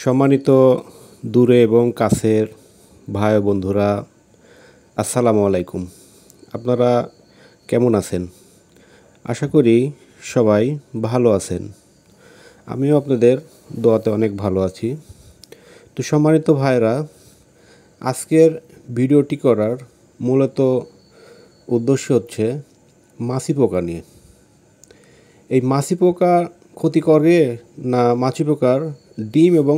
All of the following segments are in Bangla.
সম্মানিত দূরে এবং কাছের ভাই বন্ধুরা, আসসালামু আলাইকুম। আপনারা কেমন আছেন? আশা করি সবাই ভালো আছেন। আমিও আপনাদের দোয়াতে অনেক ভালো আছি। তো সম্মানিত ভাইরা, আজকের ভিডিওটি করার মূলত উদ্দেশ্য হচ্ছে মাছি পোকা নিয়ে। এই মাছি পোকা ক্ষতি করে না মাছি পোকার ডিম এবং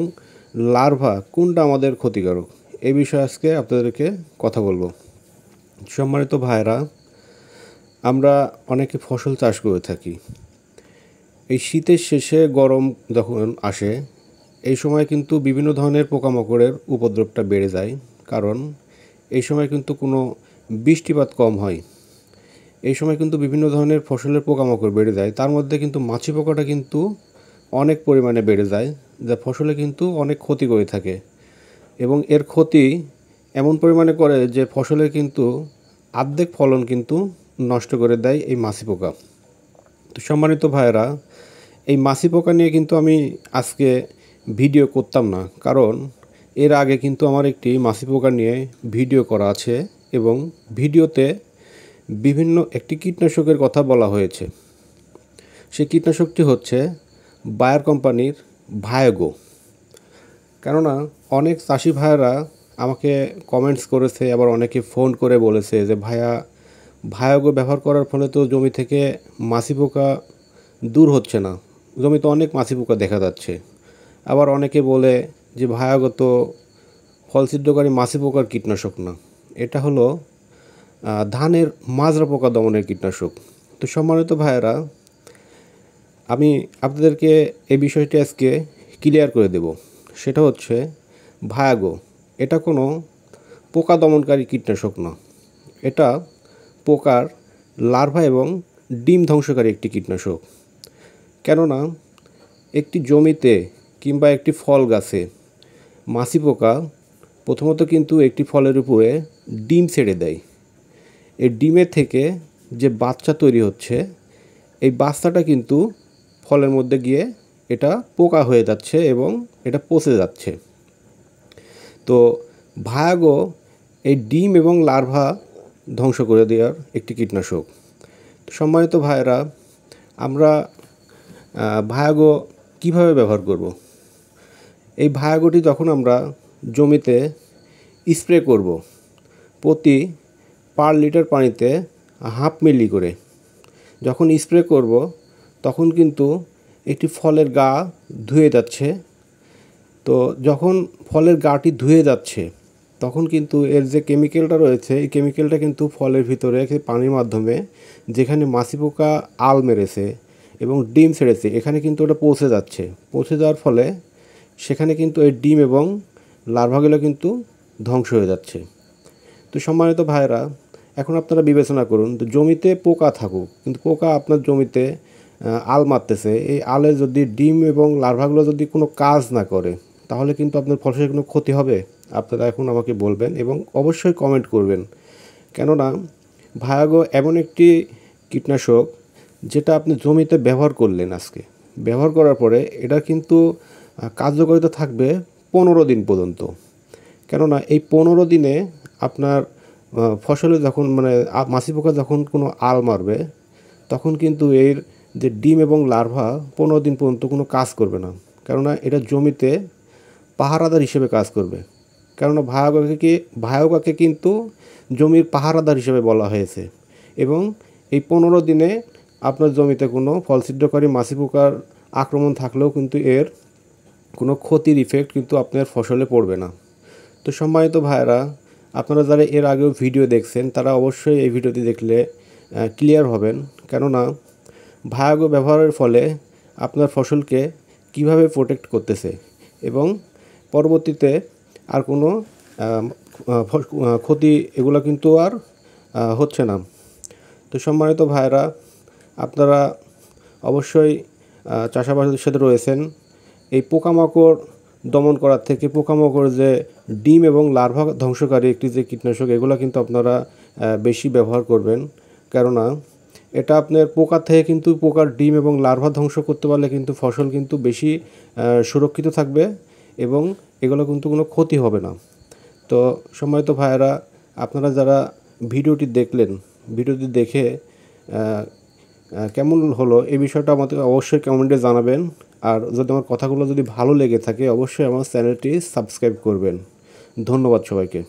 লার্ভা কোনটা আমাদের ক্ষতিকারক, এই বিষয়ে আজকে আপনাদেরকে কথা বলবো। সম্মানিত ভাইরা, আমরা অনেকে ফসল চাষ করে থাকি। এই শীতের শেষে গরম যখন আসে, এই সময় কিন্তু বিভিন্ন ধরনের পোকামাকড়ের উপদ্রবটা বেড়ে যায়, কারণ এই সময় কিন্তু কোনো বৃষ্টিপাত কম হয়। এই সময় কিন্তু বিভিন্ন ধরনের ফসলের পোকামাকড় বেড়ে যায়, তার মধ্যে কিন্তু মাছি পোকাটা কিন্তু অনেক পরিমাণে বেড়ে যায়, যা ফসলে কিন্তু অনেক ক্ষতি করে থাকে এবং এর ক্ষতি এমন পরিমাণে করে যে ফসলের কিন্তু অর্ধেক ফলন কিন্তু নষ্ট করে দেয় এই মাছি পোকা। তো সম্মানিত ভাইয়েরা, এই মাছি পোকা নিয়ে কিন্তু আমি আজকে ভিডিও করতাম না, কারণ এর আগে কিন্তু আমার একটি মাছি পোকা নিয়ে ভিডিও করা আছে এবং ভিডিওতে বিভিন্ন একটি কীটনাশকের কথা বলা হয়েছে। সেই কীটনাশকটি হচ্ছে বায়ার কোম্পানির ভায়োগো। কেননা অনেক চাষি ভাইয়েরা আমাকে কমেন্টস করেছে, আবার অনেকে ফোন করে বলেছে যে ভায়োগো ব্যবহার করার ফলে তো জমি থেকে মাছি পোকা দূর হচ্ছে না, জমিতে অনেক মাছি পোকা দেখা যাচ্ছে। আবার অনেকে বলে যে ভায়োগো তো ফল ছিদ্রকারী মাছি পোকার কীটনাশক না, এটা হলো ধানের মাজরা পোকা দমনের কীটনাশক। তো সম্মানিত ভাইয়েরা, আমি আপনাদেরকে এই বিষয়টি আজকে ক্লিয়ার করে দেব। সেটা হচ্ছে ভায়োগো এটা কোনো পোকা দমনকারী কীটনাশক না, এটা পোকার লার্ভা এবং ডিম ধ্বংসকারী একটি কীটনাশক। কেননা একটি জমিতে কিংবা একটি ফল গাছে মাছি পোকা প্রথমত কিন্তু একটি ফলের উপরে ডিম ছেড়ে দেয়। এই ডিমের থেকে যে বাচ্চা তৈরি হচ্ছে, এই বাচ্চাটা কিন্তু ফলের মধ্যে গিয়ে এটা পোকা হয়ে যাচ্ছে এবং এটা পচে যাচ্ছে। তো ভায়োগো এই ডিম এবং লার্ভা ধ্বংস করে দেওয়ার একটি কীটনাশক। সম্মানিত ভাইয়েরা, আমরা ভায়োগো কীভাবে ব্যবহার করব? এই ভায়োগোটি যখন আমরা জমিতে স্প্রে করব, প্রতি পার লিটার পানিতে 1/2 মিলি করে যখন স্প্রে করব, তখন কিন্তু একটি ফলের গা ধুয়ে যাচ্ছে। তো যখন ফলের গাটি ধুয়ে যাচ্ছে, তখন কিন্তু এর যে কেমিক্যালটা রয়েছে, এই কেমিক্যালটা কিন্তু ফলের ভিতরে পানির মাধ্যমে যেখানে মাছি পোকা আল মেরেছে এবং ডিম ছেড়েছে, এখানে কিন্তু ওটা পৌঁছে যাচ্ছে। পৌঁছে যাওয়ার ফলে সেখানে কিন্তু এই ডিম এবং লার্ভাগুলো কিন্তু ধ্বংস হয়ে যাচ্ছে। তো সম্মানিত ভাইরা, এখন আপনারা বিবেচনা করুন, তো জমিতে পোকা থাকুক, কিন্তু পোকা আপনার জমিতে আল মারতেছে, এই আলে যদি ডিম এবং লার্ভাগুলো যদি কোনো কাজ না করে, তাহলে কিন্তু আপনার ফসলের কোনো ক্ষতি হবে? আপনারা এখন আমাকে বলবেন এবং অবশ্যই কমেন্ট করবেন। কেননা ভায়োগো এমন একটি কীটনাশক যেটা আপনি জমিতে ব্যবহার করলেন, আজকে ব্যবহার করার পরে এটা কিন্তু কার্যকারিতা থাকবে 15 দিন পর্যন্ত। কেননা এই 15 দিনে আপনার ফসলে যখন মাছি পোকা যখন কোনো আল মারবে, তখন কিন্তু এর যে ডিম এবং লার্ভা 15 দিন পর্যন্ত কোনো কাজ করবে না। কেননা এটা জমিতে পাহারাদার হিসেবে কাজ করবে। কেননা ভায়োগোকে কিন্তু জমির পাহারাদার হিসেবে বলা হয়েছে এবং এই 15 দিনে আপনার জমিতে কোনো ফল ছিদ্রকারী মাছি পোকার আক্রমণ থাকলেও কিন্তু এর কোনো ক্ষতির ইফেক্ট কিন্তু আপনার ফসলে পড়বে না। তো সম্মানিত ভাইয়েরা, আপনারা যারা এর আগেও ভিডিও দেখছেন, তারা অবশ্যই এই ভিডিওটি দেখলে ক্লিয়ার হবেন। কেননা ভায়োগো ব্যবহারের ফলে আপনার ফসলকে কিভাবে প্রোটেক্ট করতেছে এবং পরবর্তীতে আর কোনো ক্ষতি এগুলো কিন্তু আর হচ্ছে না। তো সম্মানিত ভাইয়েরা, আপনারা অবশ্যই চাষাবাদের সাথে রয়েছেন, এই পোকামাকড় দমন করার থেকে পোকামাকড় যে ডিম এবং লার্ভা ধ্বংসকারী একটি যে কীটনাশক, এগুলো কিন্তু আপনারা বেশি ব্যবহার করবেন। কেননা এটা আপনার পোকা থেকে কিন্তু পোকার ডিম এবং লার্ভা ধ্বংস করতে পারলে কিন্তু ফসল কিন্তু বেশি সুরক্ষিত থাকবে এবং এগুলো কিন্তু কোনো ক্ষতি হবে না। তো সম্মানিত ভাইয়েরা, আপনারা যারা ভিডিওটি দেখলেন, ভিডিওটি দেখে কেমন হলো এই বিষয়টা আমাদের অবশ্যই কমেন্টে জানাবেন। আর যদি আমার কথাগুলো যদি ভালো লেগে থাকে অবশ্যই আমার চ্যানেলটি সাবস্ক্রাইব করবেন। ধন্যবাদ সবাইকে।